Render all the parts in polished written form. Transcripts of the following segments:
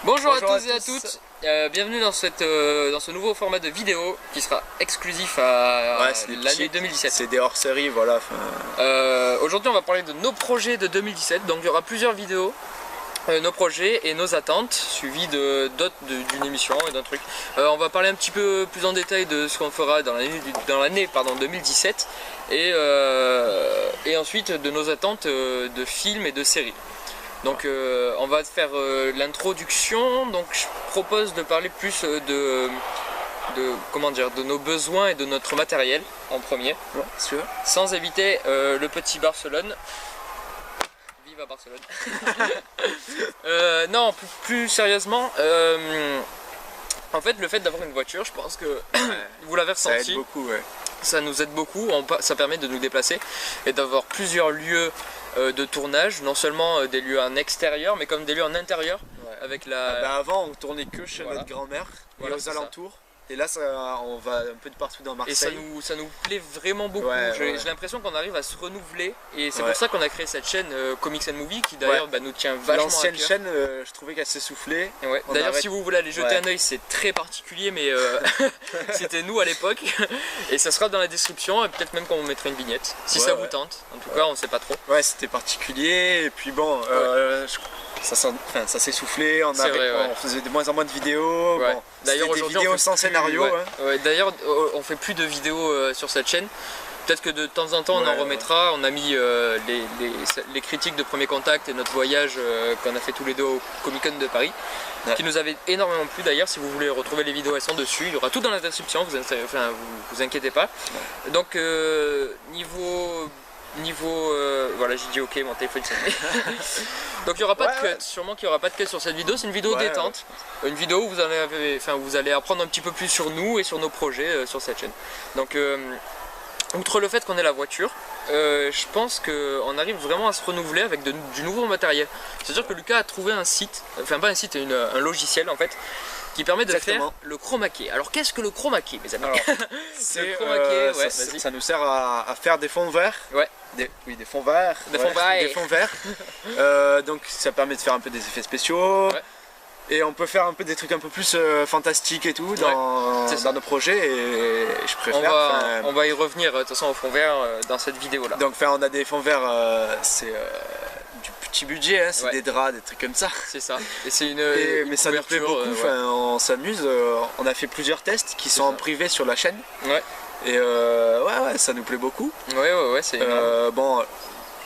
Bonjour à tous et à toutes, bienvenue dans ce nouveau format de vidéo qui sera exclusif à l'année 2017. C'est des hors-série, voilà. Aujourd'hui on va parler de nos projets de 2017, donc il y aura plusieurs vidéos, nos projets et nos attentes, suivis d'une émission et d'un truc. On va parler un petit peu plus en détail de ce qu'on fera dans l'année 2017 et ensuite de nos attentes de films et de séries. Donc on va faire l'introduction, donc je propose de parler plus de nos besoins et de notre matériel en premier, ouais, sûr. Sans éviter le petit Barcelone. Vive à Barcelone. Non, plus sérieusement, en fait le fait d'avoir une voiture, je pense que vous l'avez ressenti. Ça aide beaucoup, ouais. Ça nous aide beaucoup, ça permet de nous déplacer et d'avoir plusieurs lieux de tournage, non seulement des lieux en extérieur mais comme des lieux en intérieur, ouais. Avec la... avant on tournait que chez notre grand-mère et aux alentours. Et là on va un peu de partout dans Marseille. Et ça nous plaît vraiment beaucoup, ouais, j'ai l'impression qu'on arrive à se renouveler. Et c'est pour ça qu'on a créé cette chaîne Comics and Movie qui d'ailleurs nous tient vachement à cœur. L'ancienne chaîne, je trouvais qu'elle s'essoufflait. Ouais. D'ailleurs si vous voulez aller jeter un oeil, c'est très particulier mais c'était nous à l'époque. Et ça sera dans la description et peut-être même qu'on vous mettra une vignette si ça vous tente. En tout cas on sait pas trop. Ouais, c'était particulier et puis bon... Ça s'est soufflé, on faisait de moins en moins de vidéos. Ouais. Bon, d'ailleurs aujourd'hui des vidéos sans scénario. Ouais, d'ailleurs on fait plus de vidéos sur cette chaîne. Peut-être que de temps en temps on en remettra. On a mis les critiques de Premier Contact et notre voyage qu'on a fait tous les deux au Comic Con de Paris, qui nous avait énormément plu. D'ailleurs si vous voulez retrouver les vidéos, elles sont dessus. Il y aura tout dans la description, vous inquiétez pas. Donc voilà, j'ai dit ok, mon téléphone sonne. Donc il n'y aura pas de cut, sûrement qu'il n'y aura pas de cut sur cette vidéo, c'est une vidéo détente, une vidéo où vous allez apprendre un petit peu plus sur nous et sur nos projets sur cette chaîne. Donc outre le fait qu'on ait la voiture, je pense qu'on arrive vraiment à se renouveler avec du nouveau matériel. C'est-à-dire que Lucas a trouvé un site, enfin pas un site, un logiciel en fait, qui permet de faire le chroma key. Alors qu'est-ce que le chroma key, mes amis? Le chroma key, ça nous sert à faire des fonds verts. Ouais. Des fonds verts. Des fonds verts. Donc ça permet de faire un peu des effets spéciaux. Ouais. Et on peut faire un peu des trucs un peu plus fantastiques et tout dans nos projets et je préfère. On va y revenir de toute façon au fond vert dans cette vidéo là. Donc on a des fonds verts, c'est du petit budget, hein, c'est des draps, des trucs comme ça. C'est ça. Et c'est mais ça nous plaît beaucoup, on s'amuse. On a fait plusieurs tests qui sont en privé sur la chaîne. Ouais. Et ça nous plaît beaucoup. Ouais, c'est bon,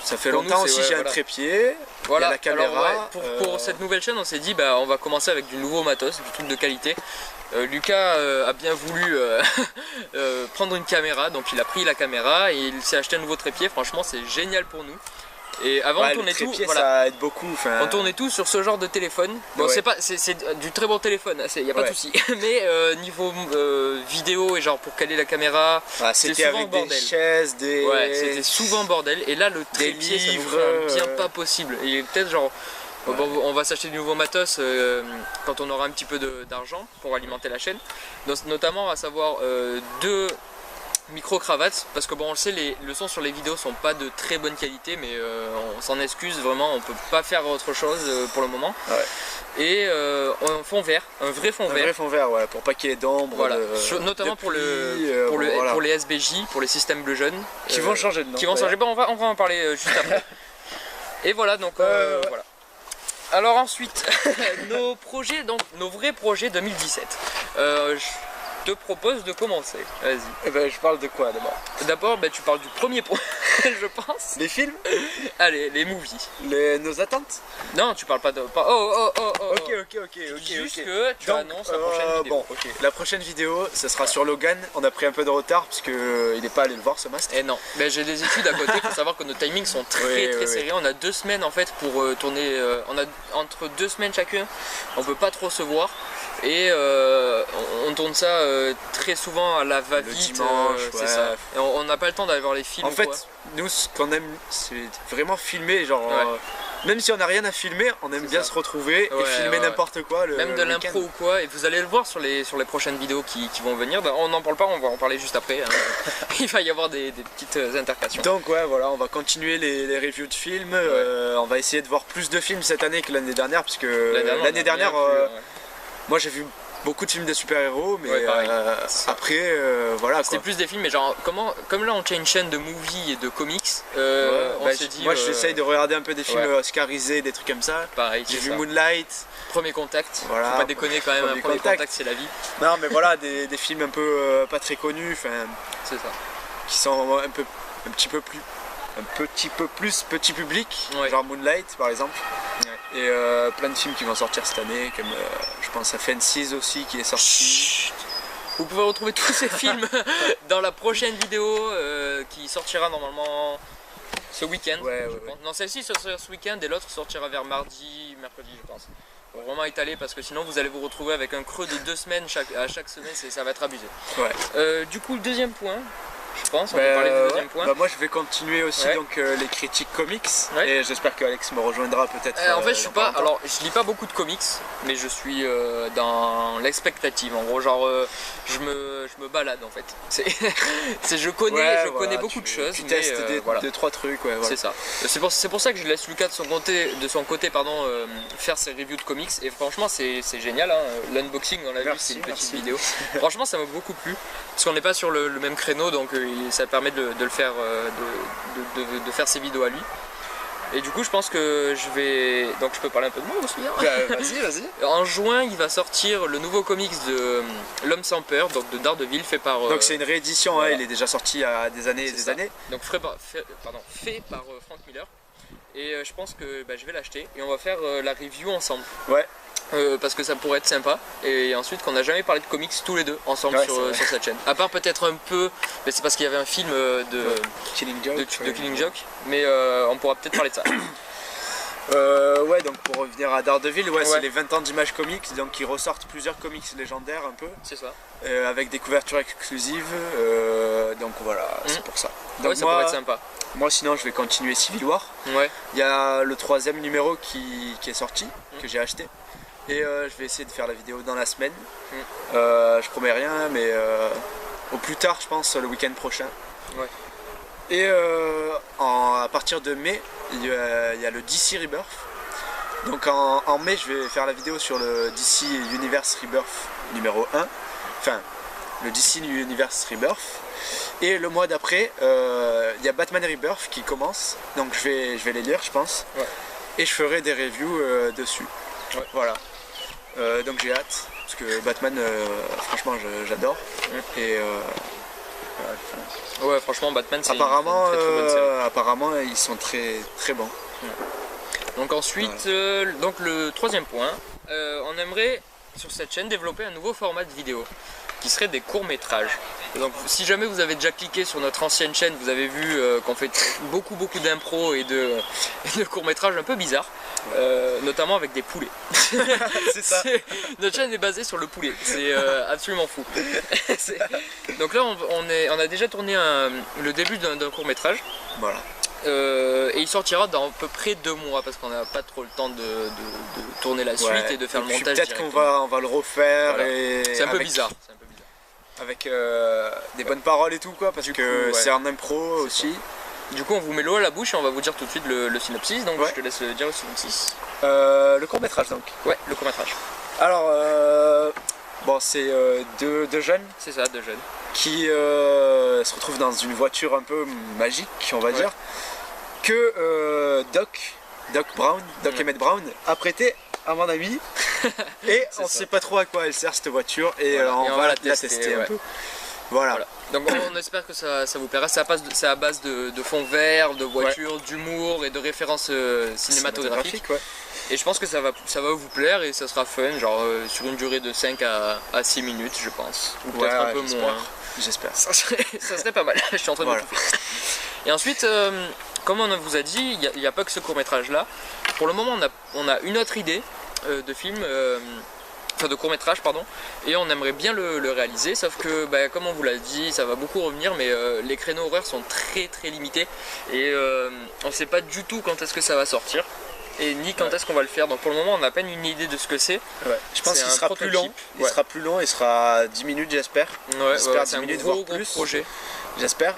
ça fait longtemps aussi, j'ai un trépied. Voilà, la caméra. Alors, pour cette nouvelle chaîne, on s'est dit on va commencer avec du nouveau matos, du truc de qualité. Lucas a bien voulu prendre une caméra, donc il a pris la caméra et il s'est acheté un nouveau trépied. Franchement, c'est génial pour nous. Et avant on tournait tout, ça aide beaucoup. On tournait tout sur ce genre de téléphone. Bon, c'est du très bon téléphone, il n'y a pas de souci. Mais niveau vidéo et genre pour caler la caméra, c'était avec des chaises, c'était souvent bordel. Et là le trépied, ça nous fait un bien pas possible. Et peut-être genre on va s'acheter du nouveau matos quand on aura un petit peu d'argent pour alimenter la chaîne. Notamment à savoir deux micro-cravates, parce que bon on le sait, le son sur les vidéos sont pas de très bonne qualité, mais on s'en excuse vraiment, on peut pas faire autre chose pour le moment. Et un fond vert, un vrai fond vert. Un vrai fond vert, ouais, pour pas qu'il y ait d'ombre. Voilà. Notamment pour les SBJ, pour les systèmes bleu jaune. Qui vont changer de nom. Qui vont changer, on va en parler juste après. Et voilà, donc voilà. Alors ensuite, nos vrais projets 2017. Je te propose de commencer, vas-y. Je parle de quoi d'abord? D'abord, tu parles du premier point, je pense. Les films? Allez, les movies. Nos attentes? Non, tu parles pas de... Ok. Juste que tu annonces la prochaine vidéo. Bon, la prochaine vidéo, ce sera sur Logan. On a pris un peu de retard parce qu'il n'est pas allé le voir ce masque. Et non, j'ai des études à côté, il faut savoir que nos timings sont très serrés. On a 2 semaines en fait pour tourner, on a entre 2 semaines chacun, on peut pas trop se voir. Et on tourne ça très souvent à la va-vite, dimanche, c'est ça. Et on n'a pas le temps d'aller voir les films. En fait, nous ce qu'on aime, c'est vraiment filmer, genre même si on n'a rien à filmer, on aime bien se retrouver et filmer n'importe quoi. Même de l'impro ou quoi, et vous allez le voir sur les prochaines vidéos qui vont venir. On n'en parle pas, on va en parler juste après. Hein. Il va y avoir des petites intercations. Donc ouais, voilà, on va continuer les reviews de films. On va essayer de voir plus de films cette année que l'année dernière, parce que l'année dernière, moi j'ai vu beaucoup de films de super-héros, mais après, voilà. C'était plus des films, mais genre, comme là on tient une chaîne de movies et de comics, on s'est dit... Moi j'essaye de regarder un peu des films oscarisés, des trucs comme ça. Pareil, j'ai vu Moonlight. Premier Contact, voilà, faut pas déconner quand même, un premier contact c'est la vie. Non mais voilà, des films un peu pas très connus, c'est ça. Qui sont un petit peu plus petit public, genre Moonlight par exemple. Et plein de films qui vont sortir cette année, comme je pense à Fences aussi qui est sorti. Chut. Vous pouvez retrouver tous ces films dans la prochaine vidéo qui sortira normalement ce week-end. Non, celle-ci sortira ce week-end et l'autre sortira vers mercredi je pense. Faut vraiment étaler parce que sinon vous allez vous retrouver avec un creux de 2 semaines à chaque semaine, ça va être abusé. Du coup, le deuxième point. Je pense, on va parler du deuxième point. Moi je vais continuer aussi donc les critiques comics et j'espère qu'Alex me rejoindra peut-être. En fait je lis pas beaucoup de comics, mais je suis dans l'expectative. En gros genre je me balade en fait. Je connais beaucoup de choses. Tu testes deux, trois trucs. C'est ça. C'est pour ça que je laisse Lucas de son côté faire ses reviews de comics et franchement c'est génial. Hein. L'unboxing on l'a vu, c'est une petite vidéo. Franchement ça m'a beaucoup plu parce qu'on n'est pas sur le même créneau donc ça permet de le faire, de faire ses vidéos à lui. Et du coup je pense que donc je peux parler un peu de moi aussi. Hein. Vas-y. En juin il va sortir le nouveau comics de L'Homme sans peur, donc de Daredevil, fait par... donc c'est une réédition, voilà. Il est déjà sorti il y a des années et des années. Donc fait par Frank Miller. Et je pense que je vais l'acheter et on va faire la review ensemble. Parce que ça pourrait être sympa, et ensuite qu'on n'a jamais parlé de comics tous les deux ensemble sur cette chaîne. À part peut-être un peu, mais c'est parce qu'il y avait un film de Killing Joke, mais on pourra peut-être parler de ça. Donc pour revenir à Daredevil, c'est les 20 ans d'Image Comics, donc ils ressortent plusieurs comics légendaires un peu. C'est ça. Avec des couvertures exclusives, donc voilà, c'est pour ça. Donc ça pourrait être sympa. Moi sinon je vais continuer Civil War. Il y a le 3e numéro qui est sorti, que j'ai acheté. Et je vais essayer de faire la vidéo dans la semaine. Je promets rien, mais au plus tard, je pense, le week-end prochain. Et à partir de mai, il y a le DC Rebirth. Donc en mai, je vais faire la vidéo sur le DC Universe Rebirth numéro 1. Enfin, le DC Universe Rebirth. Et le mois d'après, il y a Batman Rebirth qui commence. Donc je vais les lire, je pense. Et je ferai des reviews dessus. Voilà. Donc j'ai hâte, parce que Batman, franchement, j'adore. Et franchement, Batman, c'est apparemment, une très bonne série. Apparemment, ils sont très très bons. Donc ensuite, donc le 3e point, on aimerait sur cette chaîne développer un nouveau format de vidéo qui serait des courts-métrages. Donc si jamais vous avez déjà cliqué sur notre ancienne chaîne, vous avez vu qu'on fait beaucoup d'impro et de courts-métrages un peu bizarres. Notamment avec des poulets. C'est ça. Notre chaîne est basée sur le poulet, c'est absolument fou. Donc là on a déjà tourné le début d'un court métrage. Voilà. Et il sortira dans à peu près 2 mois parce qu'on n'a pas trop le temps de tourner la suite et de faire le montage. Peut-être qu'on va le refaire. Voilà. C'est un peu bizarre. Avec des bonnes paroles et tout quoi, parce que c'est en impro aussi. Du coup on vous met l'eau à la bouche et on va vous dire tout de suite le synopsis, donc je te laisse dire le synopsis. Le court-métrage donc. Ouais, le court-métrage. Alors, c'est deux jeunes. C'est ça, 2 jeunes. Qui se retrouvent dans une voiture un peu magique, on va dire, que Doc Emmett Brown a prêté à mon ami. Et on sait pas trop à quoi elle sert cette voiture, et on va la tester un peu. Voilà. Donc on espère que ça vous plaira. C'est à base de fond vert, de voitures, d'humour et de références cinématographiques. Et je pense que ça va vous plaire et ça sera fun, genre sur une durée de 5 à 6 minutes je pense. Ou peut-être un peu moins. J'espère. Ça serait pas mal, je suis en train de me touffer. Et ensuite, comme on vous a dit, il n'y a pas que ce court métrage là. Pour le moment on a une autre idée de film. De court métrage pardon, et on aimerait bien le réaliser, sauf que comme on vous l'a dit, ça va beaucoup revenir, mais les créneaux horaires sont très limités et on ne sait pas du tout quand est-ce que ça va sortir. et ni quand est-ce qu'on va le faire. Donc pour le moment on n'a pas une idée de ce que c'est. Ouais. Je pense qu'il sera plus long. Il sera plus long, il sera 10 minutes j'espère. Ouais, c'est un gros projet. J'espère.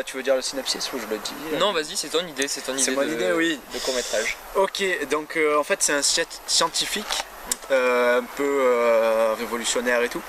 Tu veux dire le synopsis ou je le dis? Non, vas-y, c'est ton idée. C'est mon idée, oui. De court-métrage. Ok, donc en fait c'est un scientifique un peu révolutionnaire et tout,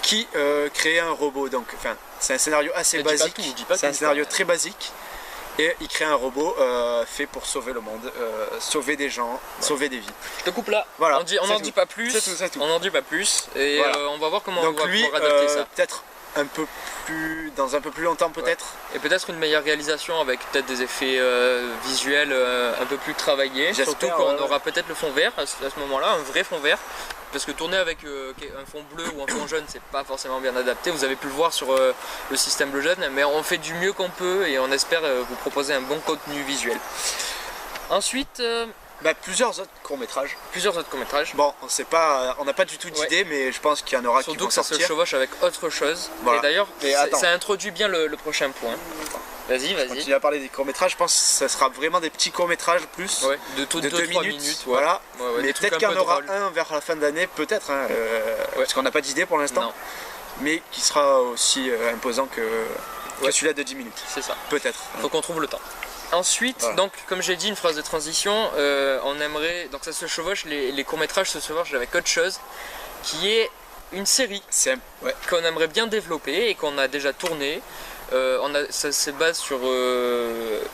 qui crée un robot. Donc, enfin, c'est un scénario assez basique. C'est un scénario très basique. Et il crée un robot fait pour sauver le monde, sauver des gens, sauver des vies. Je te coupe là. Voilà, on n'en dit pas plus. C'est tout. On n'en dit pas plus. Et voilà. On va voir comment donc on va lui, pouvoir adapter ça. Peut-être dans un peu plus longtemps peut-être. Et peut-être une meilleure réalisation avec peut-être des effets visuels un peu plus travaillés. Surtout quand on aura peut-être le fond vert à ce moment-là, un vrai fond vert. Parce que tourner avec un fond bleu ou un fond jaune, c'est pas forcément bien adapté. Vous avez pu le voir sur le système bleu jaune, mais on fait du mieux qu'on peut et on espère vous proposer un bon contenu visuel. Ensuite, plusieurs autres courts-métrages. Bon, on n'a pas du tout d'idée, mais je pense qu'il y en aura qui vont sortir. Surtout que ça se chevauche avec autre chose. Voilà. Et d'ailleurs, ça introduit bien le prochain point. Vas-y. Quand il a parlé des courts-métrages, je pense que ça sera vraiment des petits courts-métrages plus de 2 minutes. Voilà. Mais peut-être qu'il y en aura un vers la fin de l'année, peut-être, parce qu'on n'a pas d'idée pour l'instant. Mais qui sera aussi imposant que celui-là de 10 minutes. C'est ça. Peut-être. Faut qu'on trouve le temps. Ensuite, donc comme j'ai dit, une phrase de transition, on aimerait, donc ça se chevauche, les courts-métrages se chevauchent avec autre chose, qui est une série qu'on aimerait bien développer et qu'on a déjà tournée. Ça se base sur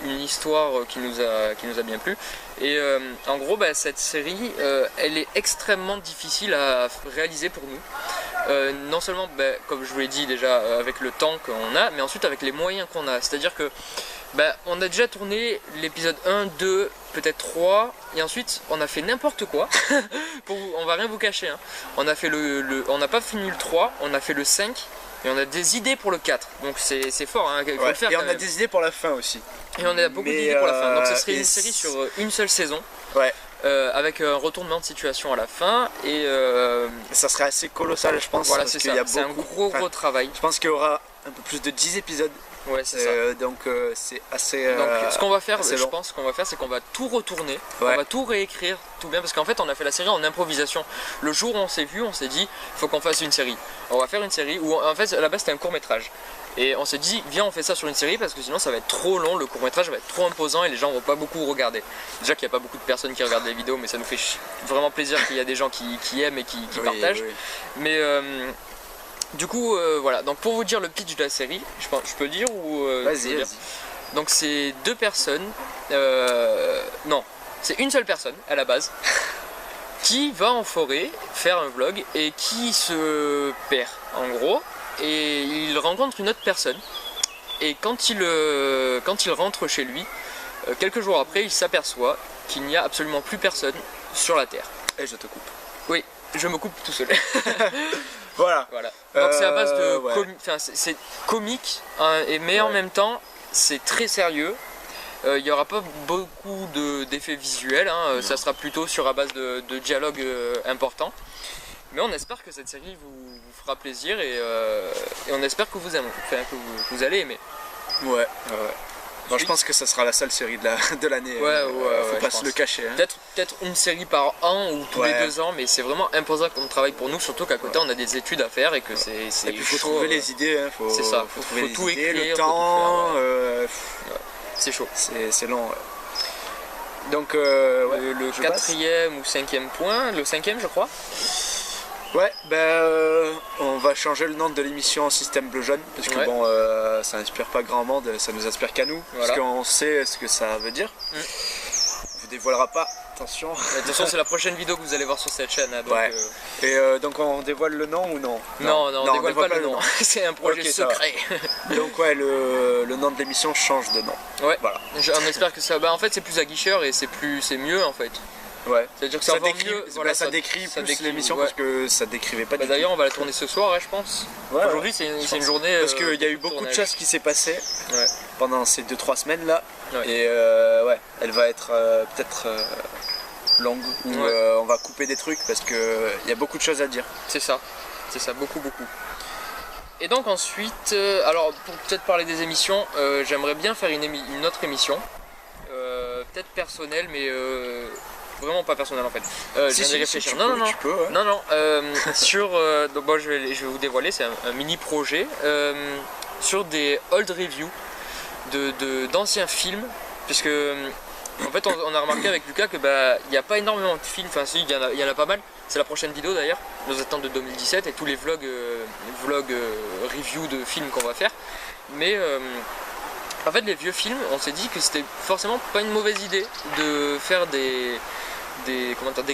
une histoire qui nous a bien plu. Et en gros, cette série, elle est extrêmement difficile à réaliser pour nous. Non seulement, comme je vous l'ai dit déjà, avec le temps qu'on a, mais ensuite avec les moyens qu'on a. C'est-à-dire que on a déjà tourné l'épisode 1, 2, peut-être 3, et ensuite on a fait n'importe quoi. On va rien vous cacher. Hein. On a fait on n'a pas fini le 3, on a fait le 5. Et on a des idées pour le 4, donc c'est fort, hein, il faut le faire. Et on a des idées pour la fin aussi. Et on a beaucoup d'idées pour la fin, donc ce serait une série sur une seule saison, avec un retournement de situation à la fin, et ça serait assez colossal je pense. Voilà, c'est un gros travail. Je pense qu'il y aura un peu plus de 10 épisodes. Ouais, c'est ça. Donc c'est assez. Donc ce qu'on va faire, je pense qu'on va faire, c'est qu'on va tout retourner, on va tout réécrire, tout bien, parce qu'en fait on a fait la série en improvisation. Le jour où on s'est vu, on s'est dit, il faut qu'on fasse une série. On va faire une série où en fait à la base c'était un court métrage. Et on s'est dit, viens on fait ça sur une série parce que sinon ça va être trop long, le court métrage va être trop imposant et les gens vont pas beaucoup regarder. Déjà qu'il n'y a pas beaucoup de personnes qui regardent les vidéos, mais ça nous fait vraiment plaisir qu'il y a des gens qui aiment et qui partagent. Mais du coup, voilà, donc pour vous dire le pitch de la série, je peux le dire ou vas-y. Donc c'est deux personnes, non, c'est une seule personne à la base, qui va en forêt faire un vlog et qui se perd en gros, et il rencontre une autre personne, et quand il rentre chez lui, quelques jours après, il s'aperçoit qu'il n'y a absolument plus personne sur la Terre. Et je te coupe. Oui, je me coupe tout seul. Voilà. Donc c'est à base de c'est comique, hein, mais en même temps c'est très sérieux. Il n'y aura pas beaucoup d'effets visuels, hein, ça sera plutôt sur à base de dialogues importants. Mais on espère que cette série vous fera plaisir et on espère que vous aimez, que vous allez aimer. Ouais. Bon, je pense que ça sera la seule série de l'année. Faut pas se le cacher. Hein. Peut-être une série par an ou tous les 2 ans, mais c'est vraiment imposant comme travail pour nous, surtout qu'à côté on a des études à faire et que c'est et puis il faut trouver les idées. Hein. C'est ça. Faut trouver tout les idées, écrire, le temps. C'est chaud. C'est long. Donc le 4e ou 5e point, le 5e je crois. Ouais, on va changer le nom de l'émission en système bleu-jaune parce que bon, ça inspire pas grand monde, ça nous inspire qu'à nous, parce qu'on sait ce que ça veut dire. On vous dévoilera pas, attention. Attention, c'est la prochaine vidéo que vous allez voir sur cette chaîne. Hein, donc, Et donc on dévoile le nom ou non? Non, on dévoile pas le nom. C'est un projet secret. Donc le nom de l'émission change de nom. Ouais. Voilà. On espère que ça. En fait, c'est plus aguicheur et c'est mieux en fait. Ouais. C'est-à-dire que ça décrit plus l'émission parce que ça décrivait pas du tout. D'ailleurs on va la tourner ce soir, je pense. Aujourd'hui c'est une journée. Parce qu'il y a eu beaucoup de choses qui s'est passé pendant ces 2-3 semaines là. Et elle va être peut-être longue ou on va couper des trucs parce qu'il y a beaucoup de choses à dire. C'est ça, beaucoup. Et donc ensuite, alors pour peut-être parler des émissions, j'aimerais bien faire une autre émission. peut-être personnel, mais vraiment pas personnel en fait. Je viens de réfléchir. Si non, tu peux, ouais. non. Sur, donc bon, je vais vous dévoiler, c'est un mini projet sur des old reviews d'anciens films, puisque en fait on a remarqué avec Lucas que il n'y a pas énormément de films, enfin si, il y en a pas mal. C'est la prochaine vidéo d'ailleurs, nos attentes de 2017 et tous les vlogs reviews de films qu'on va faire. Mais en fait les vieux films, on s'est dit que c'était forcément pas une mauvaise idée de faire des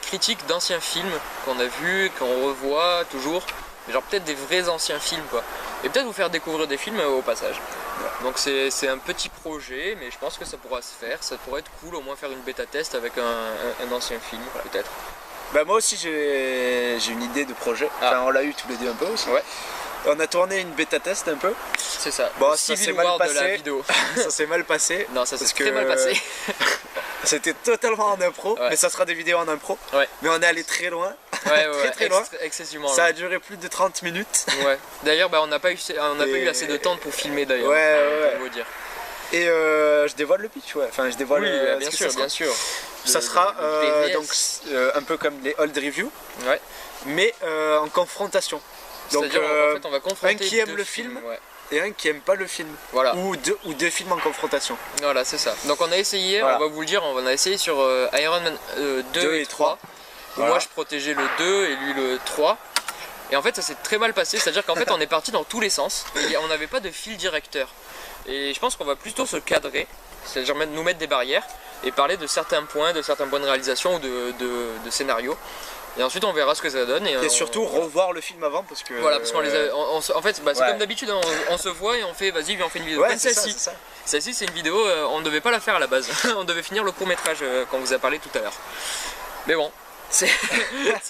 critiques d'anciens films qu'on a vus, qu'on revoit toujours, mais genre peut-être des vrais anciens films quoi. Et peut-être vous faire découvrir des films au passage. Donc c'est un petit projet, mais je pense que ça pourra se faire, ça pourrait être cool au moins faire une bêta test avec un ancien film peut-être. Bah moi aussi j'ai une idée de projet, enfin on l'a eu tous les deux un peu aussi. Ouais. On a tourné une bêta test un peu. C'est ça. Bon, ça s'est mal passé. De la vidéo. Ça s'est mal passé. Non, ça s'est très mal passé. C'était totalement en impro, mais ça sera des vidéos en impro. Ouais. Mais on est allé très loin. Très loin. Excessivement. Ça a duré plus de 30 minutes. Ouais. D'ailleurs, on n'a pas eu assez de temps pour filmer d'ailleurs. Ouais. Pour vous dire. Et je dévoile le pitch, ouais. Enfin, je dévoile. Oui, bien sûr. Ça sera donc un peu comme les old reviews. Ouais. Mais en confrontation. Donc en fait, on va confronter un qui aime le film et un qui aime pas le film. Voilà. Ou deux films en confrontation. Voilà, c'est ça. Donc on a essayé, on va vous le dire, on a essayé sur Iron Man 2 et 3. Voilà. Moi je protégeais le 2 et lui le 3. Et en fait ça s'est très mal passé, c'est-à-dire qu'en fait on est parti dans tous les sens. Et on n'avait pas de fil directeur. Et je pense qu'on va plutôt se cadrer, c'est-à-dire nous mettre des barrières et parler de certains points de réalisation ou de scénario. Et ensuite on verra ce que ça donne. Et surtout revoir le film avant parce que... Voilà, parce qu'on les a... En fait, c'est comme d'habitude, on se voit et on fait, vas-y, viens, on fait une vidéo. Ouais, comme celle-ci. Celle-ci, c'est une vidéo, on ne devait pas la faire à la base. On devait finir le court-métrage qu'on vous a parlé tout à l'heure. Mais bon, c'est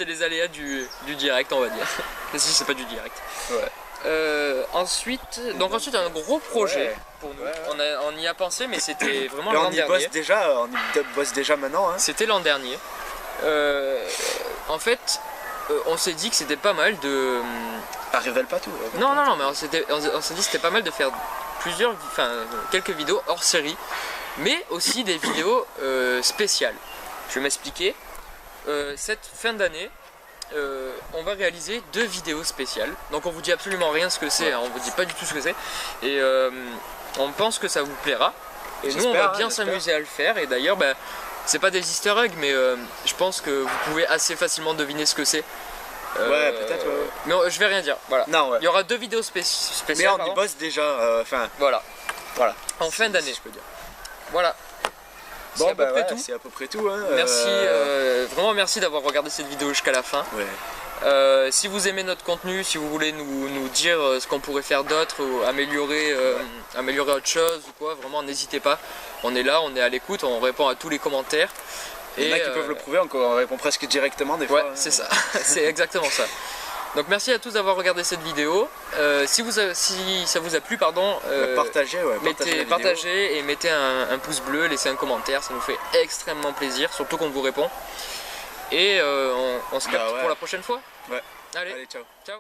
les aléas du direct, on va dire. Mais si, c'est pas du direct. Ouais. Ensuite, un gros projet pour nous. On y a pensé, mais c'était vraiment l'an dernier. On y bosse déjà maintenant. Hein. C'était l'an dernier. En fait, on s'est dit que c'était pas mal de... Ça révèle pas tout. Non, mais on s'est dit que c'était pas mal de faire quelques vidéos hors série, mais aussi des vidéos spéciales. Je vais m'expliquer. Cette fin d'année, on va réaliser 2 vidéos spéciales. Donc on vous dit absolument rien ce que c'est, on vous dit pas du tout ce que c'est. Et on pense que ça vous plaira. Et nous on va bien s'amuser à le faire. Et d'ailleurs, c'est pas des easter eggs, mais je pense que vous pouvez assez facilement deviner ce que c'est. Ouais, peut-être. Mais je vais rien dire. Voilà. Non, il y aura 2 vidéos spéciales. Mais on y bosse déjà. Voilà. En fin d'année, je peux dire. Voilà. Bon, c'est à peu près tout. Hein. Merci, vraiment merci d'avoir regardé cette vidéo jusqu'à la fin. Ouais. Si vous aimez notre contenu, si vous voulez nous dire ce qu'on pourrait faire d'autre, ou améliorer autre chose ou quoi, vraiment n'hésitez pas. On est là, on est à l'écoute, on répond à tous les commentaires. Il y en a qui peuvent le prouver, on répond presque directement des fois. Ouais, c'est ça, c'est exactement ça. Donc merci à tous d'avoir regardé cette vidéo. Si ça vous a plu, partagez et mettez un pouce bleu, laissez un commentaire, ça nous fait extrêmement plaisir, surtout qu'on vous répond. Et on se capte pour la prochaine fois. Ouais. Allez, ciao. Ciao.